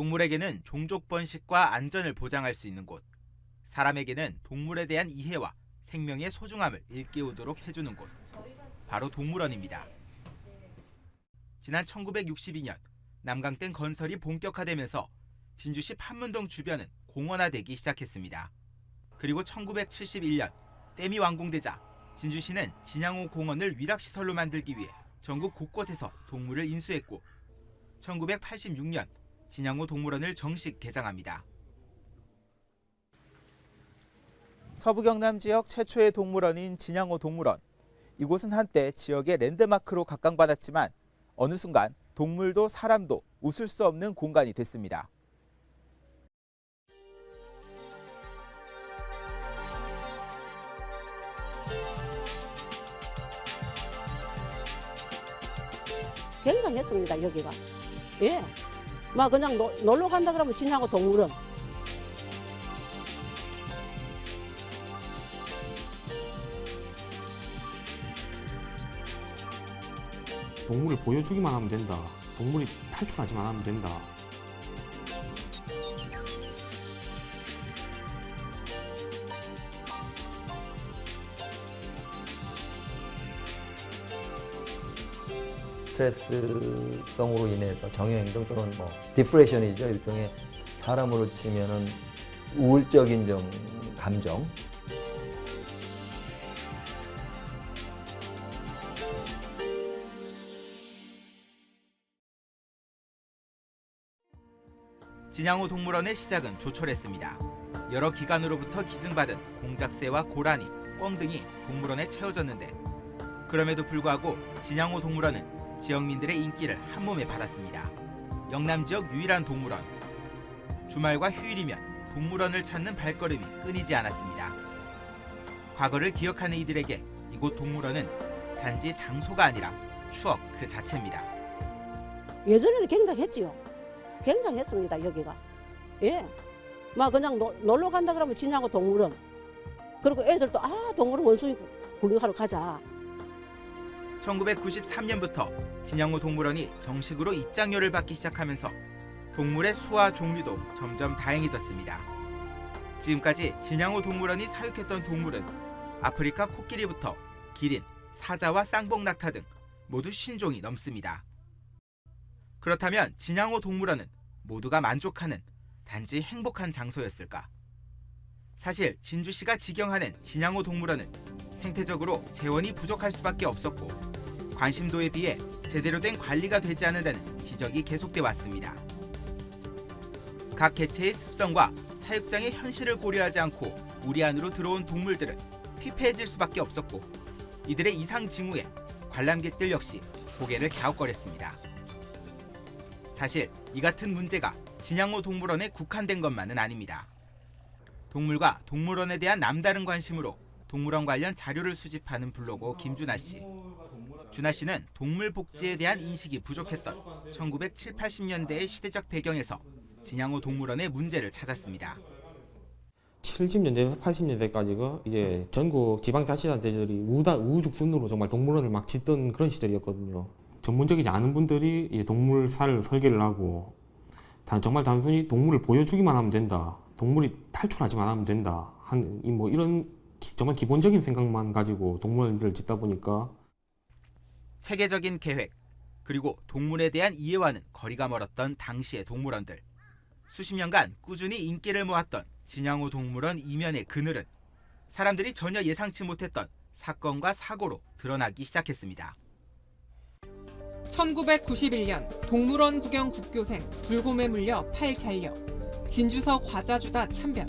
동물에게는 종족 번식과 안전을 보장할 수 있는 곳, 사람에게는 동물에 대한 이해와 생명의 소중함을 일깨우도록 해주는 곳, 바로 동물원입니다. 지난 1962년 남강댐 건설이 본격화되면서 진주시 판문동 주변은 공원화되기 시작했습니다. 그리고 1971년 댐이 완공되자 진주시는 진양호 공원을 위락시설로 만들기 위해 전국 곳곳에서 동물을 인수했고 1986년 진양호 동물원을 정식 개장합니다. 서부 경남 지역 최초의 동물원인 진양호 동물원. 이곳은 한때 지역의 랜드마크로 각광받았지만 어느 순간 동물도 사람도 웃을 수 없는 공간이 됐습니다. 굉장했습니다, 여기가. 예. 막 그냥 놀러 간다 그러면 진양호 동물원. 동물을 보여주기만 하면 된다. 동물이 탈출하지만 하면 된다. 스트레스성으로 인해서 정형행동 또는 디프레션이죠. 일종의 사람으로 치면은 우울적인 좀 감정. 진양호 동물원의 시작은 조촐했습니다. 여러 기관으로부터 기증받은 공작새와 고라니, 꿩 등이 동물원에 채워졌는데 그럼에도 불구하고 진양호 동물원은 지역민들의 인기를 한몸에 받았습니다. 영남 지역 유일한 동물원. 주말과 휴일이면 동물원을 찾는 발걸음이 끊이지 않았습니다. 과거를 기억하는 이들에게 이곳 동물원은 단지 장소가 아니라 추억 그 자체입니다. 예전에는 굉장했지요. 굉장했습니다, 여기가. 예. 막 그냥 놀러 간다 그러면 진양호 동물원. 그리고 애들도 동물원 원숭이 구경하러 가자. 1993년부터 진양호 동물원이 정식으로 입장료를 받기 시작하면서 동물의 수와 종류도 점점 다양해졌습니다. 지금까지 진양호 동물원이 사육했던 동물은 아프리카 코끼리부터 기린, 사자와 쌍봉낙타 등 모두 50종이 넘습니다. 그렇다면 진양호 동물원은 모두가 만족하는 단지 행복한 장소였을까? 사실 진주시가 직영하는 진양호 동물원은 생태적으로 재원이 부족할 수밖에 없었고 관심도에 비해 제대로 된 관리가 되지 않는다는 지적이 계속돼 왔습니다. 각 개체의 습성과 사육장의 현실을 고려하지 않고 우리 안으로 들어온 동물들은 피폐해질 수밖에 없었고 이들의 이상 징후에 관람객들 역시 고개를 갸웃거렸습니다. 사실 이 같은 문제가 진양호 동물원에 국한된 것만은 아닙니다. 동물과 동물원에 대한 남다른 관심으로 동물원 관련 자료를 수집하는 블로거 김준하 씨. 준하 씨는 동물 복지에 대한 인식이 부족했던 1970, 80년대의 시대적 배경에서 진양호 동물원의 문제를 찾았습니다. 70년대에서 80년대까지가 이제 전국 지방자치단체들이 우후죽순으로 정말 동물원을 막 짓던 그런 시절이었거든요. 전문적이지 않은 분들이 이제 동물사를 설계를 하고 정말 단순히 동물을 보여주기만 하면 된다. 동물이 탈출하지만 하면 된다. 이런 정말 기본적인 생각만 가지고 동물원을 짓다 보니까 체계적인 계획, 그리고 동물에 대한 이해와는 거리가 멀었던 당시의 동물원들. 수십 년간 꾸준히 인기를 모았던 진양호 동물원 이면의 그늘은 사람들이 전혀 예상치 못했던 사건과 사고로 드러나기 시작했습니다. 1991년 동물원 구경 국교생 불곰에 물려 팔 잘려, 진주서 과자 주다 참변.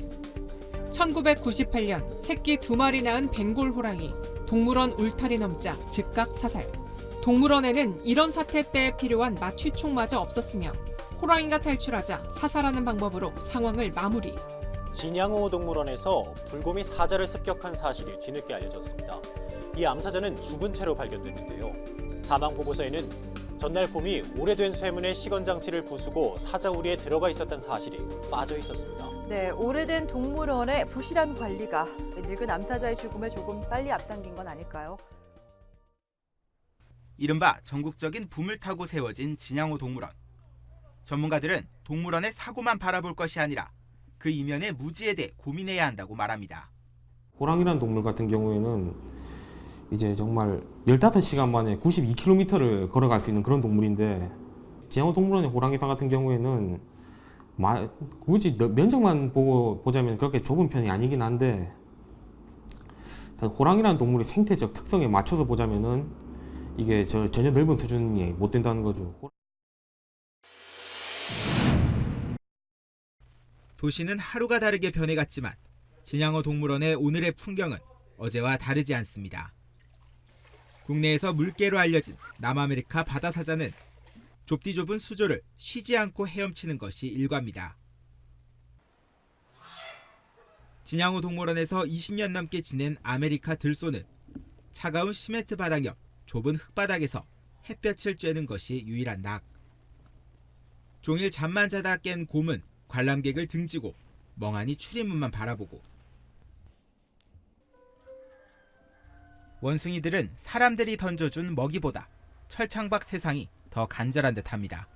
1998년 새끼 2마리 낳은 벵골 호랑이, 동물원 울타리 넘자 즉각 사살. 동물원에는 이런 사태 때에 필요한 마취총마저 없었으며 호랑이가 탈출하자 사살하는 방법으로 상황을 마무리. 진양호 동물원에서 불곰이 사자를 습격한 사실이 뒤늦게 알려졌습니다. 이 암사자는 죽은 채로 발견됐는데요. 사망 보고서에는 전날 곰이 오래된 쇠문의 시건장치를 부수고 사자 우리에 들어가 있었던 사실이 빠져 있었습니다. 네, 오래된 동물원의 부실한 관리가 늙은 암사자의 죽음을 조금 빨리 앞당긴 건 아닐까요? 이른바 전국적인 붐을 타고 세워진 진양호 동물원. 전문가들은 동물원의 사고만 바라볼 것이 아니라 그 이면의 무지에 대해 고민해야 한다고 말합니다. 호랑이라는 동물 같은 경우에는 이제 정말 15시간 만에 92km를 걸어갈 수 있는 그런 동물인데, 진양호 동물원의 호랑이사 같은 경우에는 굳이 면적만 보자면 그렇게 좁은 편이 아니긴 한데, 호랑이라는 동물의 생태적 특성에 맞춰서 보자면은 이게 전혀 넓은 수준이 못 된다는 거죠. 도시는 하루가 다르게 변해갔지만 진양호 동물원의 오늘의 풍경은 어제와 다르지 않습니다. 국내에서 물개로 알려진 남아메리카 바다사자는 좁디 좁은 수조를 쉬지 않고 헤엄치는 것이 일과입니다. 진양호 동물원에서 20년 넘게 지낸 아메리카 들소는 차가운 시멘트 바닥 옆 좁은 흙바닥에서 햇볕을 쬐는 것이 유일한 낙. 종일 잠만 자다 깬 곰은 관람객을 등지고 멍하니 출입문만 바라보고, 원숭이들은 사람들이 던져준 먹이보다 철창밖 세상이 더 간절한 듯합니다.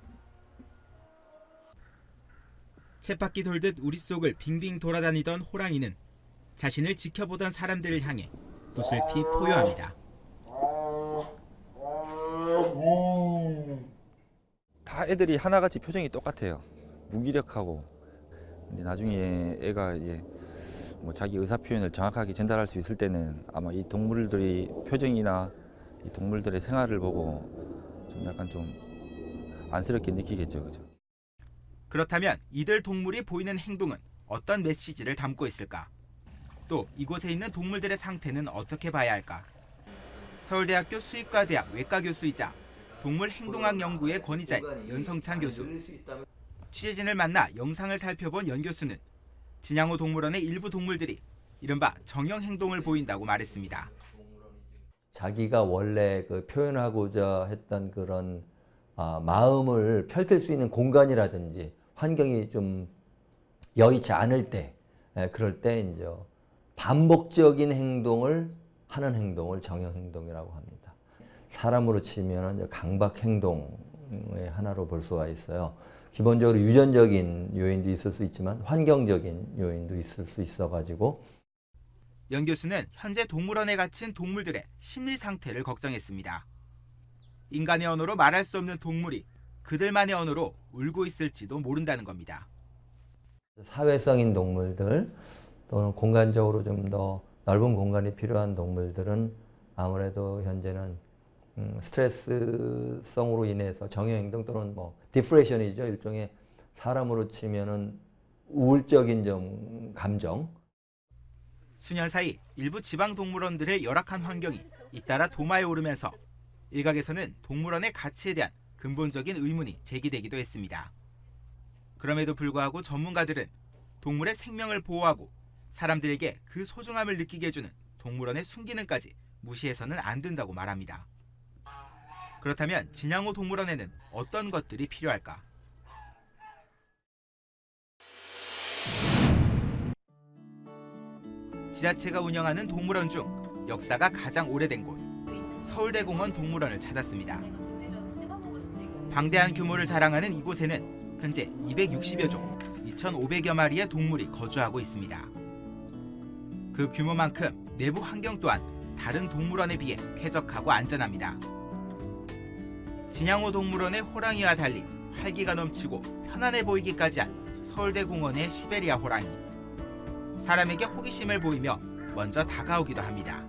쳇바퀴 돌듯 우리 속을 빙빙 돌아다니던 호랑이는 자신을 지켜보던 사람들을 향해 구슬피 포효합니다. 다 애들이 하나같이 표정이 똑같아요. 무기력하고. 근데 나중에 애가 이제 뭐 자기 의사 표현을 정확하게 전달할 수 있을 때는 아마 이 동물들이 표정이나 이 동물들의 생활을 보고 좀 약간 좀 안쓰럽게 느끼겠죠, 그죠? 그렇다면 이들 동물이 보이는 행동은 어떤 메시지를 담고 있을까? 또 이곳에 있는 동물들의 상태는 어떻게 봐야 할까? 서울대학교 수의과대학 외과 교수이자 동물 행동학 연구의 권위자인 연성찬 교수. 취재진을 만나 영상을 살펴본 연 교수는 진양호 동물원의 일부 동물들이 이른바 정형 행동을 보인다고 말했습니다. 자기가 원래 그 표현하고자 했던 그런 마음을 펼칠 수 있는 공간이라든지 환경이 좀 여의치 않을 때, 그럴 때 이제 반복적인 행동을 하는 행동을 정형 행동이라고 합니다. 사람으로 치면 강박 행동의 하나로 볼 수가 있어요. 기본적으로 유전적인 요인도 있을 수 있지만 환경적인 요인도 있을 수 있어가지고. 연 교수는 현재 동물원에 갇힌 동물들의 심리 상태를 걱정했습니다. 인간의 언어로 말할 수 없는 동물이 그들만의 언어로 울고 있을지도 모른다는 겁니다. 사회성인 동물들 또는 공간적으로 좀 더 넓은 공간이 필요한 동물들은 아무래도 현재는 스트레스성으로 인해서 정형행동 또는 뭐 디프레션이죠. 일종의 사람으로 치면은 우울적인 좀 감정. 수년 사이 일부 지방 동물원들의 열악한 환경이 잇따라 도마에 오르면서 일각에서는 동물원의 가치에 대한 근본적인 의문이 제기되기도 했습니다. 그럼에도 불구하고 전문가들은 동물의 생명을 보호하고 사람들에게 그 소중함을 느끼게 해주는 동물원의 순기능까지 무시해서는 안 된다고 말합니다. 그렇다면 진양호 동물원에는 어떤 것들이 필요할까? 지자체가 운영하는 동물원 중 역사가 가장 오래된 곳, 서울대공원 동물원을 찾았습니다. 방대한 규모를 자랑하는 이곳에는 현재 260여 종, 2,500여 마리의 동물이 거주하고 있습니다. 그 규모만큼 내부 환경 또한 다른 동물원에 비해 쾌적하고 안전합니다. 진양호 동물원의 호랑이와 달리 활기가 넘치고 편안해 보이기까지 한 서울대공원의 시베리아 호랑이. 사람에게 호기심을 보이며 먼저 다가오기도 합니다.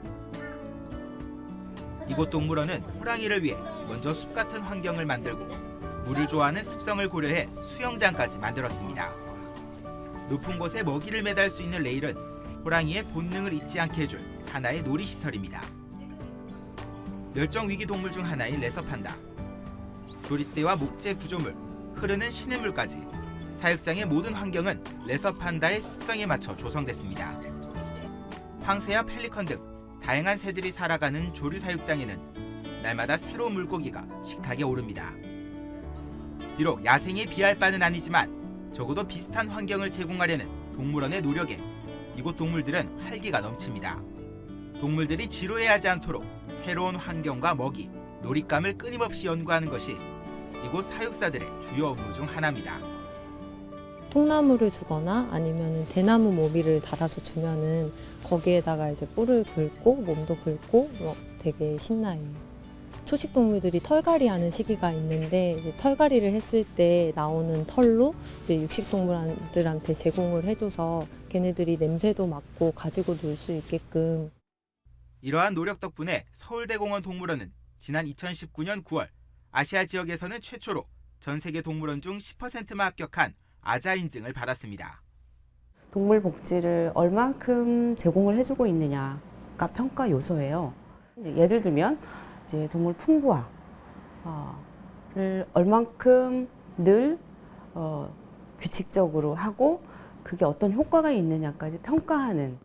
이곳 동물원은 호랑이를 위해 먼저 숲 같은 환경을 만들고 물을 좋아하는 습성을 고려해 수영장까지 만들었습니다. 높은 곳에 먹이를 매달 수 있는 레일은 호랑이의 본능을 잊지 않게 해줄 하나의 놀이시설입니다. 멸종위기 동물 중 하나인 레서판다. 조릿대와 목재 구조물, 흐르는 시냇물까지 사육장의 모든 환경은 레서판다의 습성에 맞춰 조성됐습니다. 황새와 펠리컨 등 다양한 새들이 살아가는 조류 사육장에는 날마다 새로운 물고기가 식탁에 오릅니다. 비록 야생에 비할 바는 아니지만 적어도 비슷한 환경을 제공하려는 동물원의 노력에 이곳 동물들은 활기가 넘칩니다. 동물들이 지루해하지 않도록 새로운 환경과 먹이, 놀잇감을 끊임없이 연구하는 것이 이곳 사육사들의 주요 업무 중 하나입니다. 통나무를 주거나 아니면 대나무 모미를 달아서 주면은 거기에다가 이제 뿔을 긁고 몸도 긁고 되게 신나요. 초식 동물들이 털갈이 하는 시기가 있는데 이제 털갈이를 했을 때 나오는 털로 이제 육식 동물들한테 제공을 해줘서 걔네들이 냄새도 맡고 가지고 놀 수 있게끔. 이러한 노력 덕분에 서울대공원 동물원은 지난 2019년 9월 아시아 지역에서는 최초로 전 세계 동물원 중 10%만 합격한 아자 인증을 받았습니다. 동물 복지를 얼만큼 제공을 해주고 있느냐가 평가 요소예요. 예를 들면 이제 동물 풍부화를 얼만큼 늘 규칙적으로 하고 그게 어떤 효과가 있느냐까지 평가하는.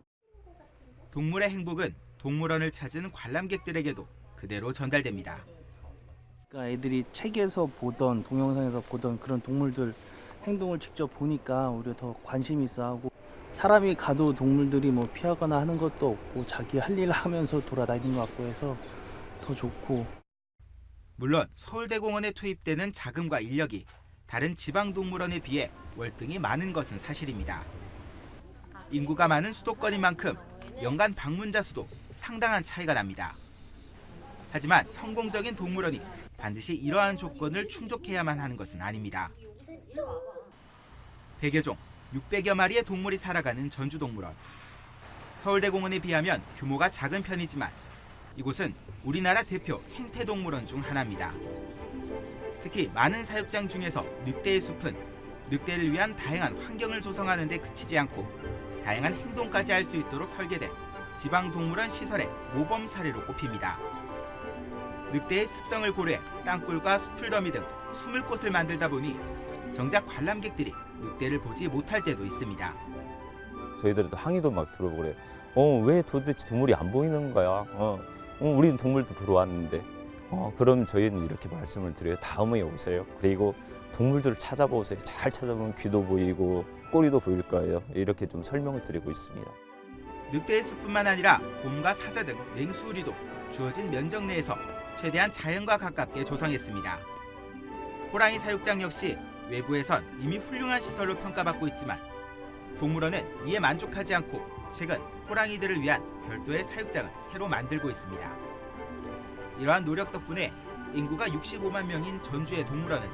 동물의 행복은 동물원을 찾은 관람객들에게도 그대로 전달됩니다. 그러니까 애들이 책에서 보던 동영상에서 보던 그런 동물들 행동을 직접 보니까 우리가 더 관심 있어 하고 사람이 가도 동물들이 뭐 피하거나 하는 것도 없고 자기 할 일을 하면서 돌아다니는 것 같고 해서 더 좋고. 물론 서울대공원에 투입되는 자금과 인력이 다른 지방동물원에 비해 월등히 많은 것은 사실입니다. 인구가 많은 수도권인 만큼 연간 방문자 수도 상당한 차이가 납니다. 하지만 성공적인 동물원이 반드시 이러한 조건을 충족해야만 하는 것은 아닙니다. 100여 종, 600여 마리의 동물이 살아가는 전주동물원. 서울대공원에 비하면 규모가 작은 편이지만 이곳은 우리나라 대표 생태동물원 중 하나입니다. 특히 많은 사육장 중에서 늑대의 숲은 늑대를 위한 다양한 환경을 조성하는 데 그치지 않고 다양한 행동까지 할 수 있도록 설계된 지방동물원 시설의 모범 사례로 꼽힙니다. 늑대의 습성을 고려해 땅굴과 수풀더미 등 숨을 곳을 만들다 보니 정작 관람객들이 늑대를 보지 못할 때도 있습니다. 저희들도 항의도 막 들어보고 그래요. 왜 도대체 동물이 안 보이는 거야? 우리는 동물도 보러 왔는데. 그럼 저희는 이렇게 말씀을 드려요. 다음에 오세요. 그리고 동물들을 찾아보세요. 잘 찾아보면 귀도 보이고 꼬리도 보일 거예요. 이렇게 좀 설명을 드리고 있습니다. 늑대의 숲뿐만 아니라 곰과 사자 등 맹수우리도 주어진 면적 내에서 최대한 자연과 가깝게 조성했습니다. 호랑이 사육장 역시 외부에선 이미 훌륭한 시설로 평가받고 있지만 동물원은 이에 만족하지 않고 최근 호랑이들을 위한 별도의 사육장을 새로 만들고 있습니다. 이러한 노력 덕분에 인구가 65만 명인 전주의 동물원은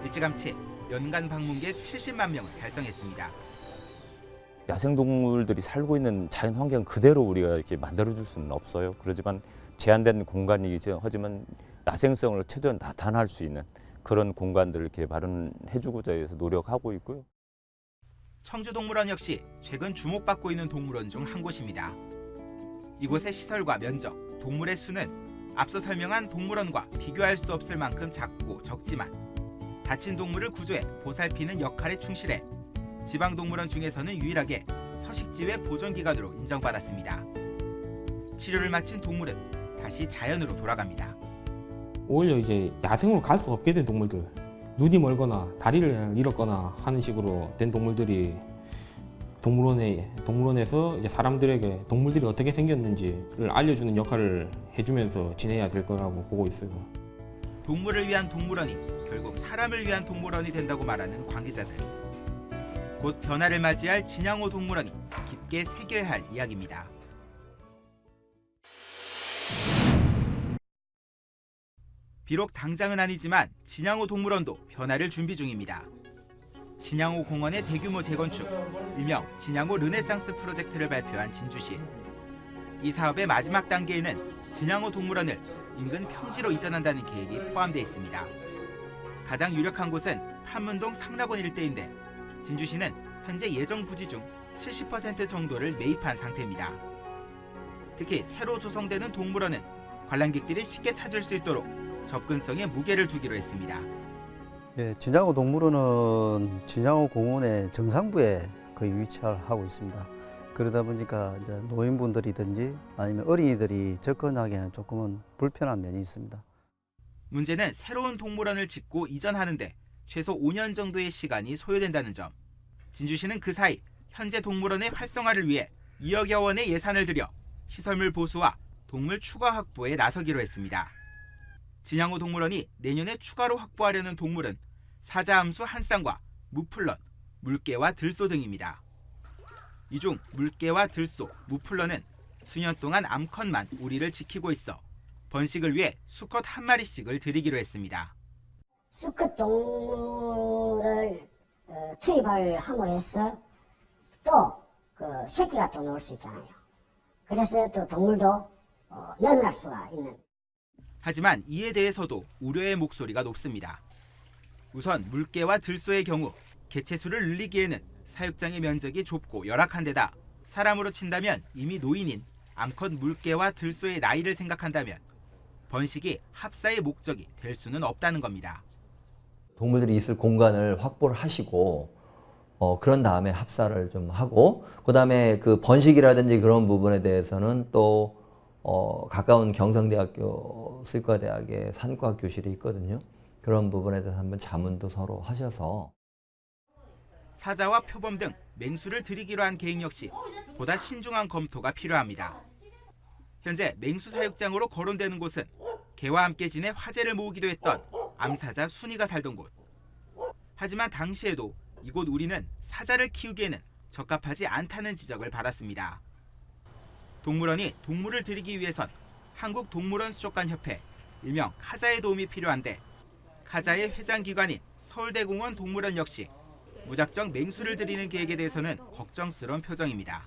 일찌감치 연간 방문객 70만 명을 달성했습니다. 야생동물들이 살고 있는 자연 환경 그대로 우리가 이렇게 만들어줄 수는 없어요. 그렇지만 제한된 공간이죠. 하지만 야생성을 최대한 나타날 수 있는 그런 공간들을 개발해주고자 해서 노력하고 있고요. 청주동물원 역시 최근 주목받고 있는 동물원 중 한 곳입니다. 이곳의 시설과 면적, 동물의 수는 앞서 설명한 동물원과 비교할 수 없을 만큼 작고 적지만 다친 동물을 구조해 보살피는 역할에 충실해 지방동물원 중에서는 유일하게 서식지회 보존기관으로 인정받았습니다. 치료를 마친 동물은 다시 자연으로 돌아갑니다. 오히려 이제 야생으로 갈 수 없게 된 동물들, 눈이 멀거나 다리를 잃었거나 하는 식으로 된 동물들이 동물원에서 이제 사람들에게 동물들이 어떻게 생겼는지를 알려주는 역할을 해주면서 지내야 될 거라고 보고 있어요. 동물을 위한 동물원이 결국 사람을 위한 동물원이 된다고 말하는 관계자들. 곧 변화를 맞이할 진양호 동물원이 깊게 새겨야 할 이야기입니다. 비록 당장은 아니지만 진양호 동물원도 변화를 준비 중입니다. 진양호 공원의 대규모 재건축, 일명 진양호 르네상스 프로젝트를 발표한 진주시. 이 사업의 마지막 단계에는 진양호 동물원을 인근 평지로 이전한다는 계획이 포함되어 있습니다. 가장 유력한 곳은 판문동 상락원 일대인데 진주시는 현재 예정 부지 중 70% 정도를 매입한 상태입니다. 특히 새로 조성되는 동물원은 관람객들이 쉽게 찾을 수 있도록 접근성에 무게를 두기로 했습니다. 예, 진양호 동물원은 진양호 공원의 정상부에 거의 위치하고 있습니다. 그러다 보니까 이제 노인분들이든지 아니면 어린이들이 접근하기에는 조금은 불편한 면이 있습니다. 문제는 새로운 동물원을 짓고 이전하는데 최소 5년 정도의 시간이 소요된다는 점. 진주시는 그 사이 현재 동물원의 활성화를 위해 2억여 원의 예산을 들여 시설물 보수와 동물 추가 확보에 나서기로 했습니다. 진양호 동물원이 내년에 추가로 확보하려는 동물은 사자암수 한 쌍과 무플런, 물개와 들소 등입니다. 이 중 물개와 들소, 무플런은 수년 동안 암컷만 우리를 지키고 있어 번식을 위해 수컷 한 마리씩을 들이기로 했습니다. 수컷 동물을 투입을 함으로써 또 그 새끼가 또 나올 수 있잖아요. 그래서 또 동물도 늘어날 수가 있는. 하지만 이에 대해서도 우려의 목소리가 높습니다. 우선 물개와 들소의 경우 개체수를 늘리기에는 사육장의 면적이 좁고 열악한 데다 사람으로 친다면 이미 노인인 암컷 물개와 들소의 나이를 생각한다면 번식이 합사의 목적이 될 수는 없다는 겁니다. 동물들이 있을 공간을 확보를 하시고 그런 다음에 합사를 좀 하고 그다음에 그 번식이라든지 그런 부분에 대해서는 또 가까운 경상대학교 수의과대학에 산과 교실이 있거든요. 그런 부분에 대해서 한번 자문도 서로 하셔서 사자와 표범 등 맹수를 들이기로 한 계획 역시 보다 신중한 검토가 필요합니다. 현재 맹수 사육장으로 거론되는 곳은 개와 함께 지내 화제를 모으기도 했던 암사자 순이가 살던 곳. 하지만 당시에도 이곳 우리는 사자를 키우기에는 적합하지 않다는 지적을 받았습니다. 동물원이 동물을 들이기 위해선 한국동물원 수족관협회, 일명 카자의 도움이 필요한데 카자의 회장기관인 서울대공원 동물원 역시 무작정 맹수를 들이는 계획에 대해서는 걱정스러운 표정입니다.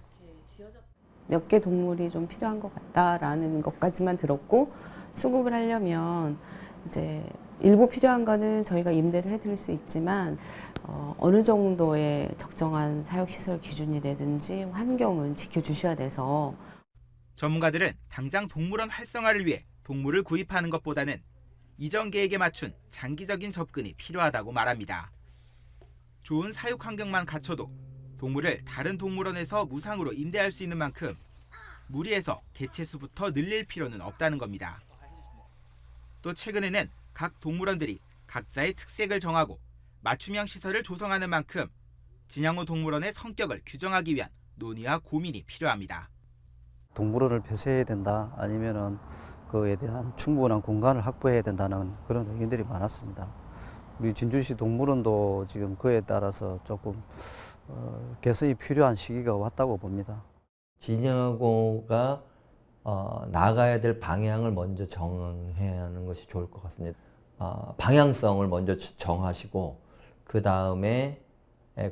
몇 개 동물이 좀 필요한 것 같다라는 것까지만 들었고 수급을 하려면 이제 일부 필요한 거는 저희가 임대를 해드릴 수 있지만 어느 정도의 적정한 사육시설 기준이라든지 환경은 지켜주셔야 돼서 전문가들은 당장 동물원 활성화를 위해 동물을 구입하는 것보다는 이전 계획에 맞춘 장기적인 접근이 필요하다고 말합니다. 좋은 사육 환경만 갖춰도 동물을 다른 동물원에서 무상으로 임대할 수 있는 만큼 무리해서 개체수부터 늘릴 필요는 없다는 겁니다. 또 최근에는 각 동물원들이 각자의 특색을 정하고 맞춤형 시설을 조성하는 만큼 진양호 동물원의 성격을 규정하기 위한 논의와 고민이 필요합니다. 동물원을 폐쇄해야 된다 아니면은 그에 대한 충분한 공간을 확보해야 된다는 그런 의견들이 많았습니다. 우리 진주시 동물원도 지금 그에 따라서 조금 개선이 필요한 시기가 왔다고 봅니다. 진양호가 나가야 될 방향을 먼저 정해야 하는 것이 좋을 것 같습니다. 방향성을 먼저 정하시고 그 다음에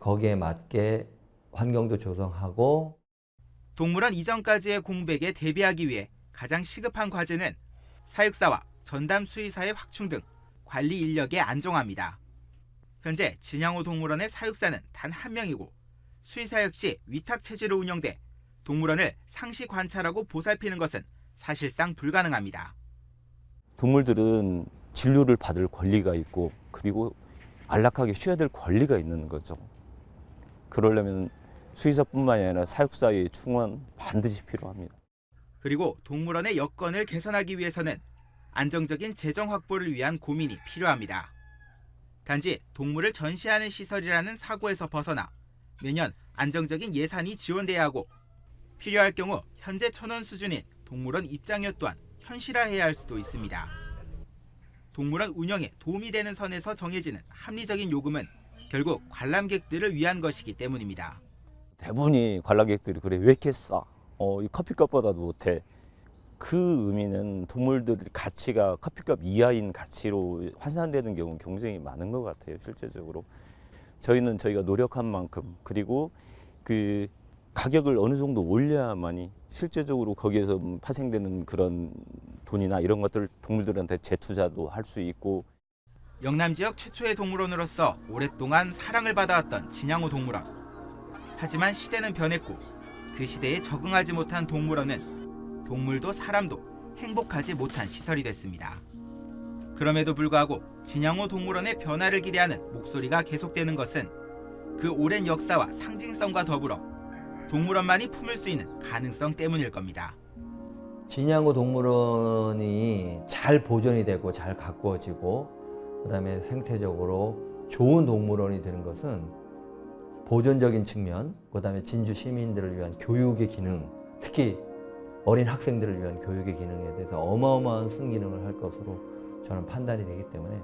거기에 맞게 환경도 조성하고 동물원 이전까지의 공백에 대비하기 위해 가장 시급한 과제는 사육사와 전담 수의사의 확충 등 관리 인력의 안정화입니다. 현재 진양호 동물원의 사육사는 단 한 명이고 수의사 역시 위탁 체제로 운영돼 동물원을 상시 관찰하고 보살피는 것은 사실상 불가능합니다. 동물들은 진료를 받을 권리가 있고 그리고 안락하게 쉬어야 될 권리가 있는 거죠. 그러려면 수의사뿐만이 아니라 사육사의 충원 반드시 필요합니다. 그리고 동물원의 여건을 개선하기 위해서는 안정적인 재정 확보를 위한 고민이 필요합니다. 단지 동물을 전시하는 시설이라는 사고에서 벗어나 매년 안정적인 예산이 지원돼야 하고 필요할 경우 현재 천원 수준인 동물원 입장료 또한 현실화해야 할 수도 있습니다. 동물원 운영에 도움이 되는 선에서 정해지는 합리적인 요금은 결국 관람객들을 위한 것이기 때문입니다. 대부분이 관람객들이 그래 왜 이렇게 싸? 이 커피값보다도 못해. 그 의미는 동물들의 가치가 커피값 이하인 가치로 환산되는 경우는 굉장히 많은 것 같아요. 실제적으로 저희가 노력한 만큼 그리고 그 가격을 어느 정도 올려야만이 실제적으로 거기에서 파생되는 그런 돈이나 이런 것들 동물들한테 재투자도 할 수 있고. 영남 지역 최초의 동물원으로서 오랫동안 사랑을 받아왔던 진양호 동물원. 하지만 시대는 변했고 그 시대에 적응하지 못한 동물원은 동물도 사람도 행복하지 못한 시설이 됐습니다. 그럼에도 불구하고 진양호 동물원의 변화를 기대하는 목소리가 계속되는 것은 그 오랜 역사와 상징성과 더불어 동물원만이 품을 수 있는 가능성 때문일 겁니다. 진양호 동물원이 잘 보존이 되고 잘 가꾸어지고 그다음에 생태적으로 좋은 동물원이 되는 것은 보존적인 측면, 그다음에 진주 시민들을 위한 교육의 기능, 특히 어린 학생들을 위한 교육의 기능에 대해서 어마어마한 순기능을 할 것으로 저는 판단이 되기 때문에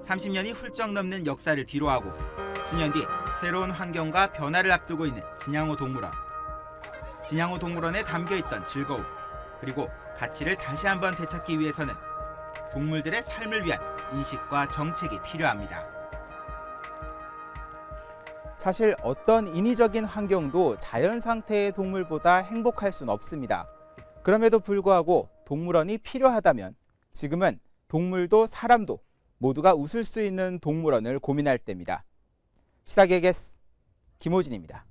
30년이 훌쩍 넘는 역사를 뒤로하고 수년 뒤 새로운 환경과 변화를 앞두고 있는 진양호 동물원. 진양호 동물원에 담겨있던 즐거움 그리고 가치를 다시 한번 되찾기 위해서는 동물들의 삶을 위한 인식과 정책이 필요합니다. 사실 어떤 인위적인 환경도 자연 상태의 동물보다 행복할 수는 없습니다. 그럼에도 불구하고 동물원이 필요하다면 지금은 동물도 사람도 모두가 웃을 수 있는 동물원을 고민할 때입니다. 시사계획 김호진입니다.